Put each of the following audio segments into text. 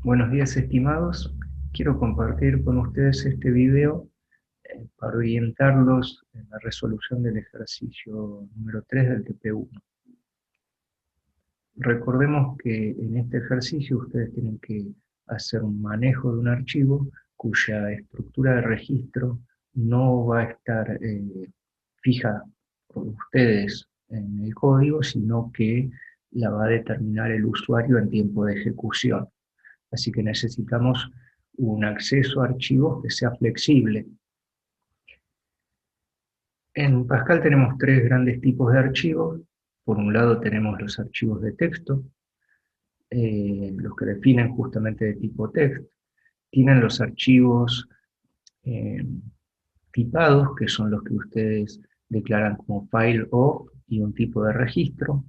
Buenos días, estimados. Quiero compartir con ustedes este video para orientarlos en la resolución del ejercicio número 3 del TP1. Recordemos que en este ejercicio ustedes tienen que hacer un manejo de un archivo cuya estructura de registro no va a estar fija por ustedes en el código, sino que la va a determinar el usuario en tiempo de ejecución. Así que necesitamos un acceso a archivos que sea flexible. En Pascal tenemos tres grandes tipos de archivos. Por un lado tenemos los archivos de texto, los que definen justamente de tipo text. Tienen los archivos eh, tipados, que son los que ustedes declaran como file o y un tipo de registro.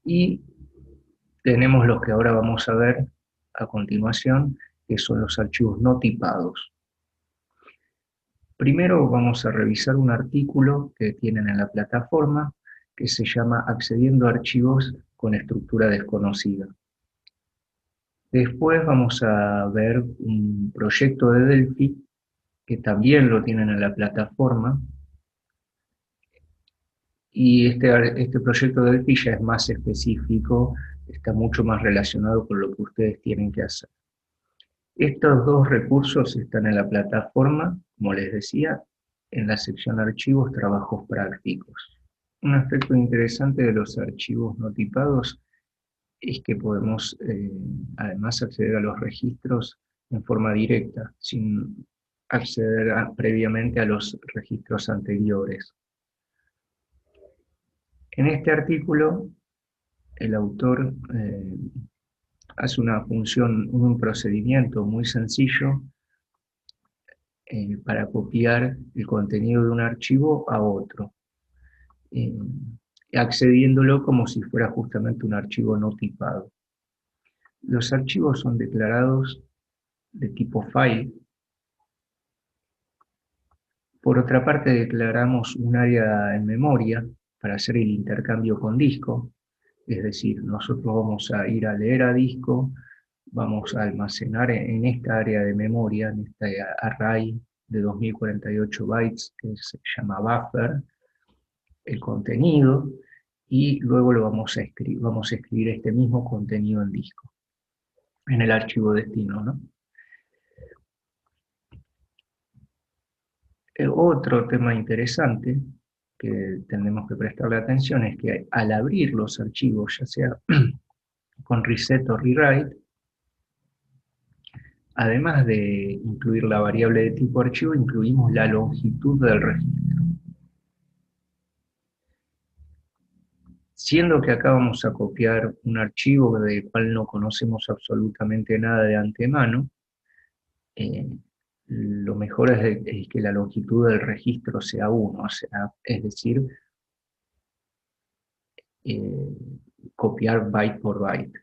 Y tenemos los que ahora vamos a ver a continuación, que son los archivos no tipados. Primero vamos a revisar un artículo que tienen en la plataforma que se llama Accediendo a archivos con estructura desconocida. Después vamos a ver un proyecto de Delphi que también lo tienen en la plataforma, y este proyecto de Delphi ya es más específico, está mucho más relacionado con lo que ustedes tienen que hacer. Estos dos recursos están en la plataforma, como les decía, en la sección Archivos, Trabajos Prácticos. Un aspecto interesante de los archivos no tipados es que podemos además acceder a los registros en forma directa, sin acceder previamente a los registros anteriores. En este artículo, el autor hace una función, un procedimiento muy sencillo para copiar el contenido de un archivo a otro, eh, accediéndolo como si fuera justamente un archivo no tipado. Los archivos son declarados de tipo file. Por otra parte, declaramos un área en memoria para hacer el intercambio con disco, es decir, nosotros vamos a ir a leer a disco, vamos a almacenar en esta área de memoria, en este array de 2048 bytes que se llama buffer, el contenido, y luego lo vamos a escribir este mismo contenido en disco, en el archivo destino, ¿no? Otro tema interesante que tenemos que prestarle atención es que al abrir los archivos, ya sea con reset o rewrite, además de incluir la variable de tipo archivo, incluimos la longitud del registro. Siendo que acá vamos a copiar un archivo del cual no conocemos absolutamente nada de antemano, eh, lo mejor es que la longitud del registro sea 1, o sea, es decir, eh, copiar byte por byte.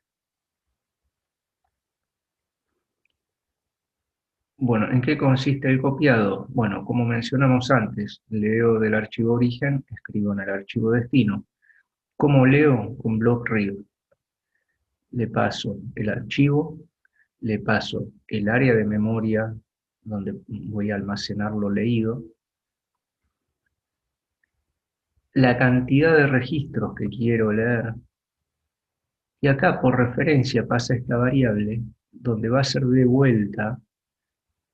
Bueno, ¿en qué consiste el copiado? Bueno, como mencionamos antes, leo del archivo origen, escribo en el archivo destino. ¿Cómo leo? Con block read. Le paso el archivo, le paso el área de memoria donde voy a almacenar lo leído, la cantidad de registros que quiero leer, y acá por referencia pasa esta variable donde va a ser devuelta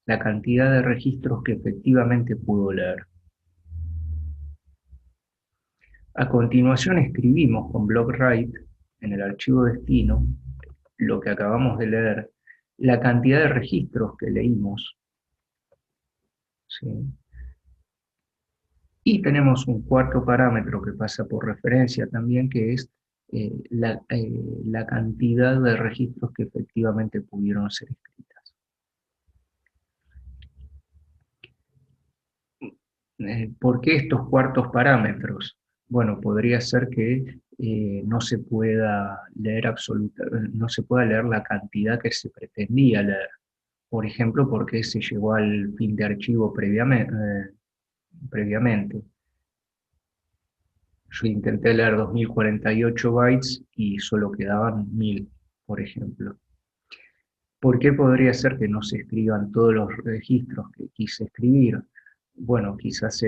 la cantidad de registros que efectivamente pudo leer. A continuación escribimos con block write en el archivo destino lo que acabamos de leer, la cantidad de registros que leímos, ¿sí? Y tenemos un cuarto parámetro que pasa por referencia también, que es la cantidad de registros que efectivamente pudieron ser escritas. ¿Por qué estos cuartos parámetros? Bueno, podría ser que no se pueda leer no se pueda leer la cantidad que se pretendía leer. Por ejemplo, porque se llegó al fin de archivo previamente. Yo intenté leer 2048 bytes y solo quedaban 1000, por ejemplo. ¿Por qué podría ser que no se escriban todos los registros que quise escribir? Bueno, quizás,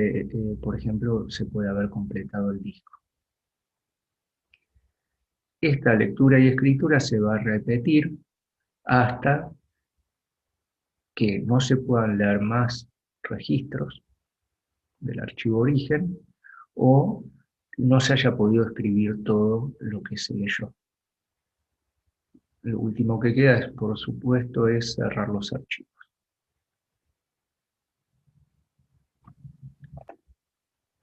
por ejemplo, se puede haber completado el disco. Esta lectura y escritura se va a repetir hasta que no se puedan leer más registros del archivo origen o no se haya podido escribir todo lo que se leyó. Lo último que queda, por supuesto, es cerrar los archivos.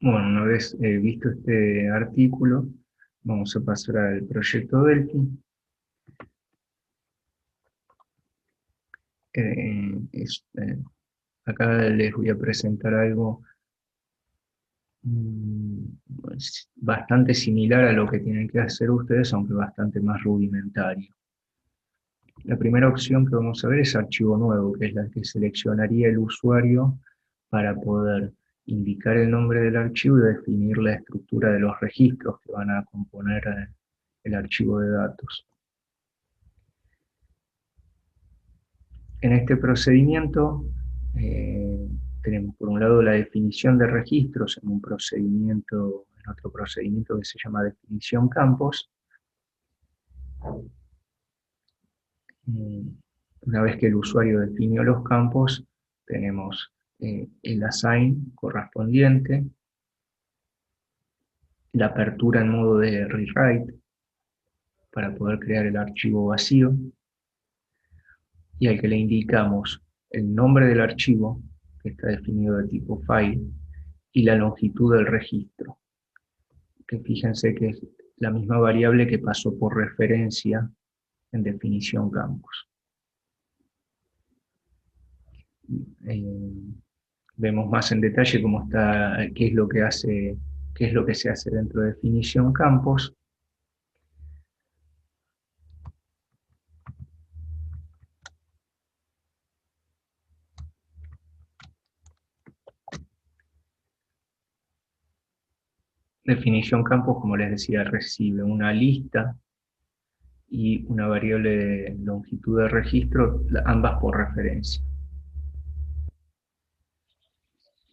Bueno, una vez visto este artículo, vamos a pasar al proyecto Delphi. Acá les voy a presentar algo bastante similar a lo que tienen que hacer ustedes, aunque bastante más rudimentario. La primera opción que vamos a ver es archivo nuevo, que es la que seleccionaría el usuario para poder indicar el nombre del archivo y definir la estructura de los registros que van a componer el archivo de datos. En este procedimiento tenemos por un lado la definición de registros en otro procedimiento que se llama definición campos. Una vez que el usuario definió los campos, tenemos el assign correspondiente, la apertura en modo de rewrite para poder crear el archivo vacío, y al que le indicamos el nombre del archivo, que está definido de tipo file, y la longitud del registro, que fíjense que es la misma variable que pasó por referencia en definición campos. Vemos más en detalle cómo está, qué es lo que se hace dentro de definición campos. Definición campos, como les decía, recibe una lista y una variable de longitud de registro, ambas por referencia.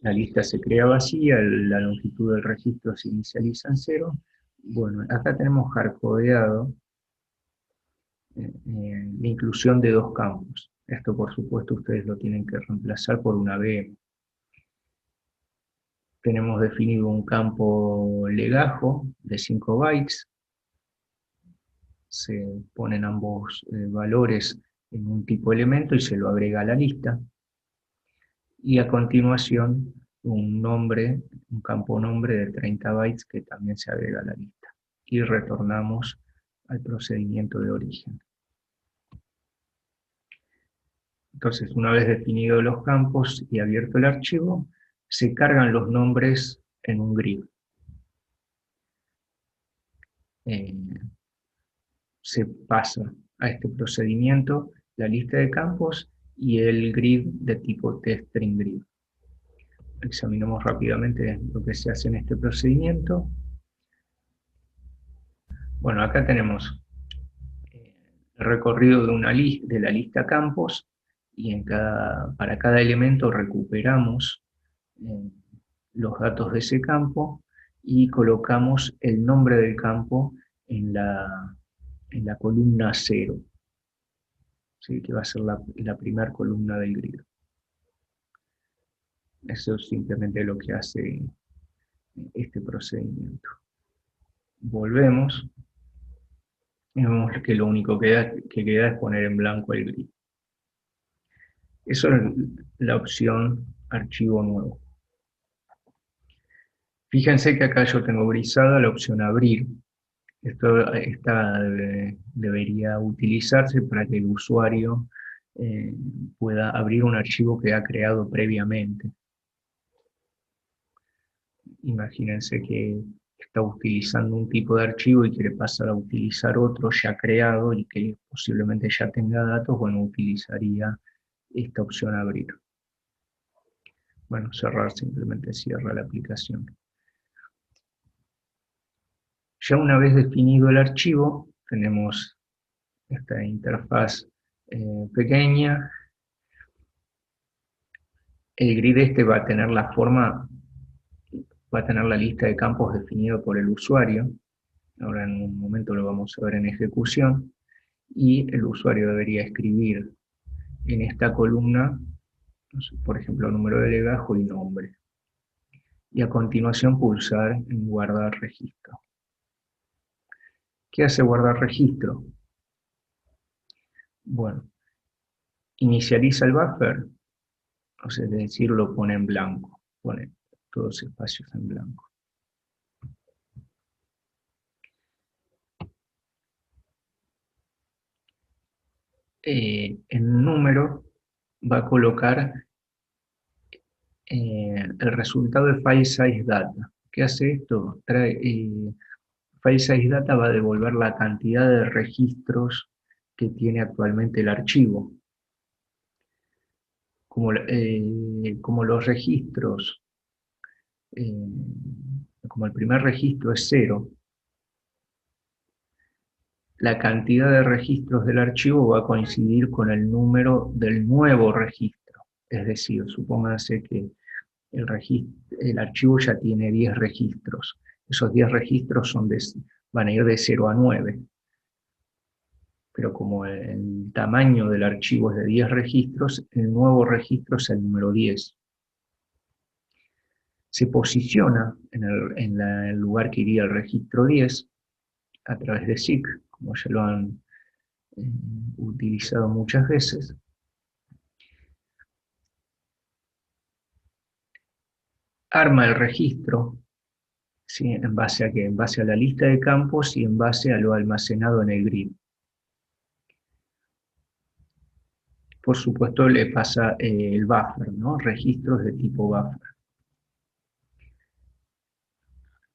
La lista se crea vacía, la longitud del registro se inicializa en 0. Bueno, acá tenemos hardcodeado la inclusión de dos campos. Esto, por supuesto, ustedes lo tienen que reemplazar por una VM. Tenemos definido un campo legajo de 5 bytes. Se ponen ambos valores en un tipo elemento y se lo agrega a la lista. Y a continuación, un campo nombre de 30 bytes que también se agrega a la lista. Y retornamos al procedimiento de origen. Entonces, una vez definidos los campos y abierto el archivo, se cargan los nombres en un grid. Se pasa a este procedimiento la lista de campos y el grid de tipo tstring grid. Examinamos rápidamente lo que se hace en este procedimiento. Bueno, acá tenemos el recorrido de la lista campos, y para cada elemento recuperamos los datos de ese campo y colocamos el nombre del campo en la columna 0, ¿sí? Que va a ser la primera columna del grid. Eso es simplemente lo que hace este procedimiento. Volvemos y vemos que lo único que queda es poner en blanco el grid. Eso es la opción archivo nuevo. Fíjense que acá yo tengo grisada la opción abrir. Esta debería utilizarse para que el usuario pueda abrir un archivo que ha creado previamente. Imagínense que está utilizando un tipo de archivo y quiere pasar a utilizar otro ya creado y que posiblemente ya tenga datos. Bueno, utilizaría esta opción abrir. Bueno, cerrar simplemente cierra la aplicación. Ya una vez definido el archivo, tenemos esta interfaz pequeña. El grid este va a tener la forma, va a tener la lista de campos definida por el usuario. Ahora en un momento lo vamos a ver en ejecución. Y el usuario debería escribir en esta columna, no sé, por ejemplo, número de legajo y nombre. Y a continuación pulsar en guardar registro. ¿Qué hace guardar registro? Bueno, inicializa el buffer, o sea, es decir, lo pone en blanco, pone todos los espacios en blanco. En número va a colocar el resultado de file size data. ¿Qué hace esto? File size data va a devolver la cantidad de registros que tiene actualmente el archivo. Como los registros, eh, como el primer registro es 0, la cantidad de registros del archivo va a coincidir con el número del nuevo registro. Es decir, supóngase que el archivo ya tiene 10 registros. Esos 10 registros van a ir de 0 a 9. Pero como el tamaño del archivo es de 10 registros, el nuevo registro es el número 10. Se posiciona en el lugar que iría el registro 10 a través de seek, como ya lo han utilizado muchas veces. Arma el registro, ¿sí? ¿En base a qué? En base a la lista de campos y en base a lo almacenado en el grid. Por supuesto le pasa el buffer, ¿no? Registros de tipo buffer.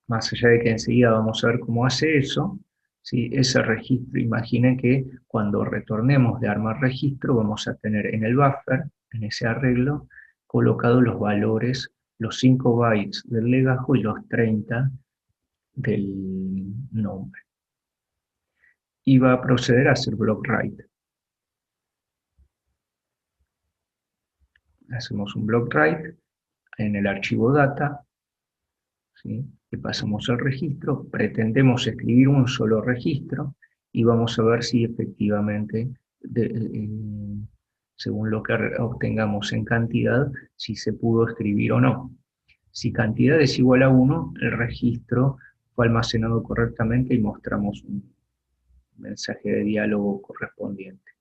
Más allá de que enseguida vamos a ver cómo hace eso, ¿sí? Ese registro, imaginen que cuando retornemos de armar registro vamos a tener en el buffer, en ese arreglo, colocados los valores, los 5 bytes del legajo y los 30 del nombre. Y va a proceder a hacer block write. Hacemos un block write en el archivo data, ¿sí? Y pasamos al registro, pretendemos escribir un solo registro y vamos a ver si efectivamente, según lo que obtengamos en cantidad, si se pudo escribir o no. Si cantidad es igual a 1, el registro fue almacenado correctamente y mostramos un mensaje de diálogo correspondiente.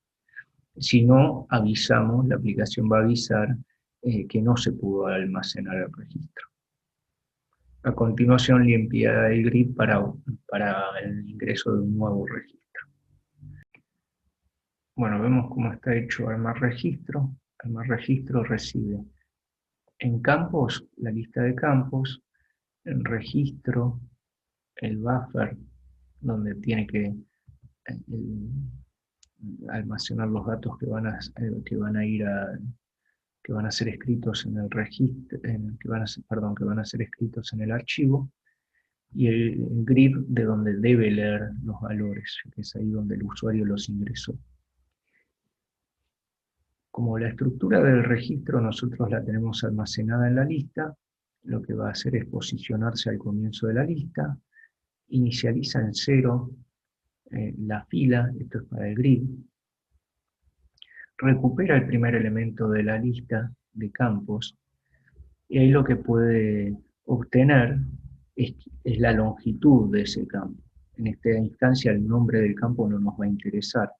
Si no, avisamos, la aplicación va a avisar que no se pudo almacenar el registro. A continuación limpia el grid para el ingreso de un nuevo registro. Bueno, vemos cómo está hecho armar registro. Armar registro recibe en campos la lista de campos, en registro el buffer donde tiene que almacenar los datos que van a ser escritos en el registro, que van a ser escritos en el archivo, y el grid de donde debe leer los valores, que es ahí donde el usuario los ingresó. Como la estructura del registro nosotros la tenemos almacenada en la lista, lo que va a hacer es posicionarse al comienzo de la lista, inicializa en 0 la fila, esto es para el grid, recupera el primer elemento de la lista de campos, y ahí lo que puede obtener es la longitud de ese campo. En esta instancia el nombre del campo no nos va a interesar,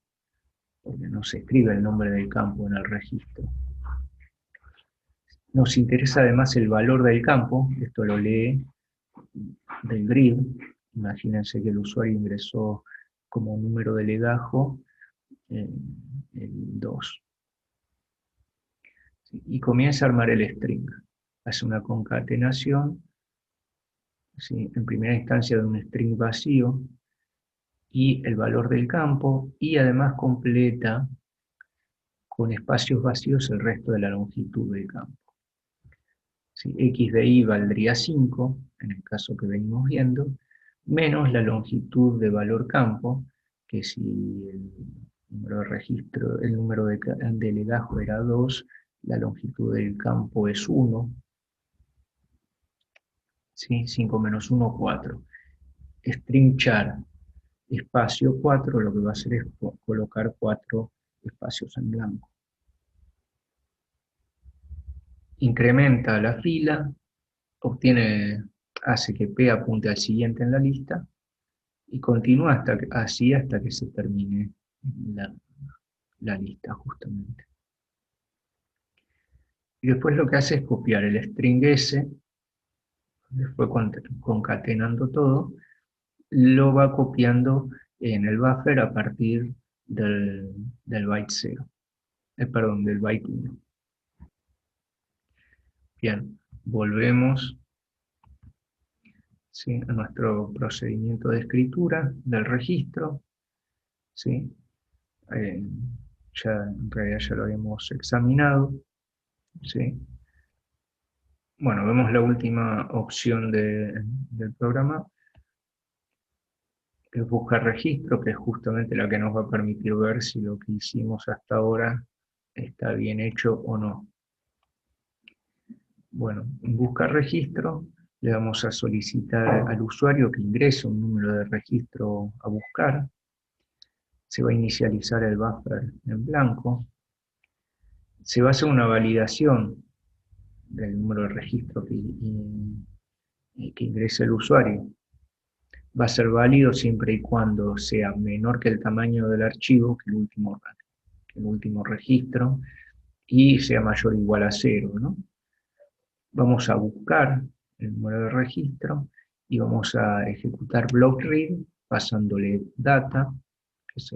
porque no se escribe el nombre del campo en el registro. Nos interesa además el valor del campo, esto lo lee del grid. Imagínense que el usuario ingresó como número de legajo el 2. Y comienza a armar el string. Hace una concatenación, ¿sí? En primera instancia de un string vacío, y el valor del campo, y además completa con espacios vacíos el resto de la longitud del campo. ¿Sí? X de y valdría 5, en el caso que venimos viendo, menos la longitud de valor campo, que si número de registro, el número de legajo era 2, la longitud del campo es 1, ¿sí? 5 menos 1, 4. String char espacio 4, lo que va a hacer es colocar 4 espacios en blanco. Incrementa la fila, hace que P apunte al siguiente en la lista, y continúa así hasta que se termine la lista justamente. Y después lo que hace es copiar el string S, después concatenando todo, lo va copiando en el buffer a partir del byte 0, perdón, del byte 1. Bien, volvemos, ¿sí?, a nuestro procedimiento de escritura del registro, ¿sí? Ya, en realidad ya lo habíamos examinado, ¿sí? Bueno, vemos la última opción del programa, que es buscar registro, que es justamente la que nos va a permitir ver si lo que hicimos hasta ahora está bien hecho o no. Bueno, en buscar registro le vamos a solicitar al usuario que ingrese un número de registro a buscar. Se va a inicializar el buffer en blanco. Se va a hacer una validación del número de registro que ingrese el usuario. Va a ser válido siempre y cuando sea menor que el tamaño del archivo, que el último registro, y sea mayor o igual a 0, ¿no? Vamos a buscar el número de registro y vamos a ejecutar block read pasándole data, que es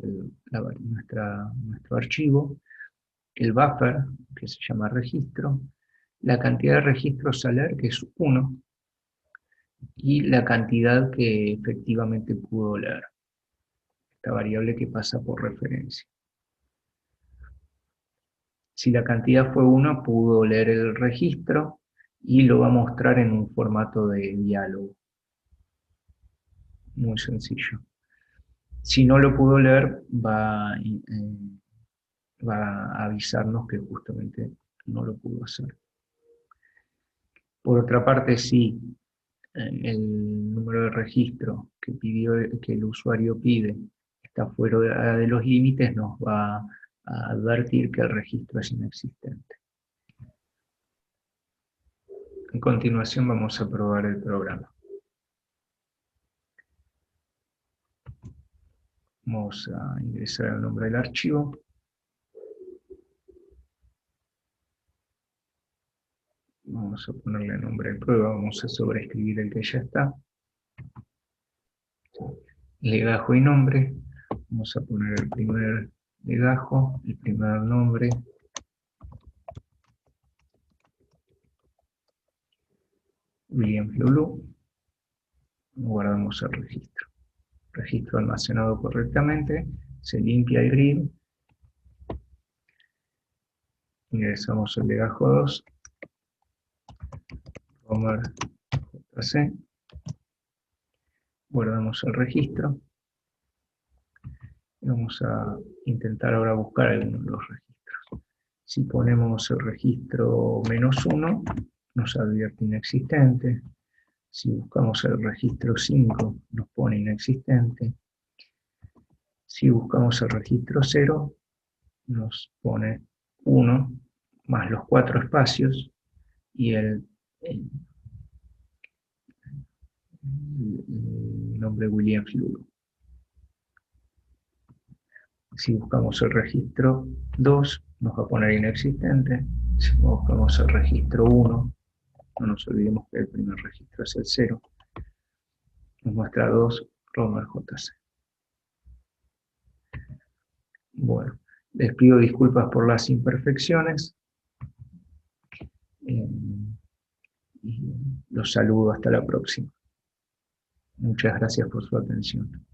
nuestro archivo, el buffer, que se llama registro, la cantidad de registros a leer, que es 1, y la cantidad que efectivamente pudo leer, esta variable que pasa por referencia. Si la cantidad fue 1, pudo leer el registro y lo va a mostrar en un formato de diálogo. Muy sencillo. Si no lo pudo leer, va a avisarnos que justamente no lo pudo hacer. Por otra parte, si el número de registro que el usuario pide está fuera de los límites, nos va a advertir que el registro es inexistente. A continuación vamos a probar el programa. Vamos a ingresar el nombre del archivo. Vamos a ponerle nombre de prueba, vamos a sobreescribir el que ya está. Legajo y nombre. Vamos a poner el primer legajo, el primer nombre. William Lulu. Guardamos el registro. Registro almacenado correctamente. Se limpia el grid. Ingresamos el legajo 2. Romer JC. Guardamos el registro. Y vamos a intentar ahora buscar alguno de los registros. Si ponemos el registro -1, nos advierte inexistente. Si buscamos el registro 5, nos pone inexistente. Si buscamos el registro 0, nos pone 1 más los 4 espacios y el nombre William Lulu. Si buscamos el registro 2, nos va a poner inexistente. Si buscamos el registro 1, no nos olvidemos que el primer registro es el 0, nos muestra 2, Romer JC. Bueno, les pido disculpas por las imperfecciones. Y los saludo hasta la próxima. Muchas gracias por su atención.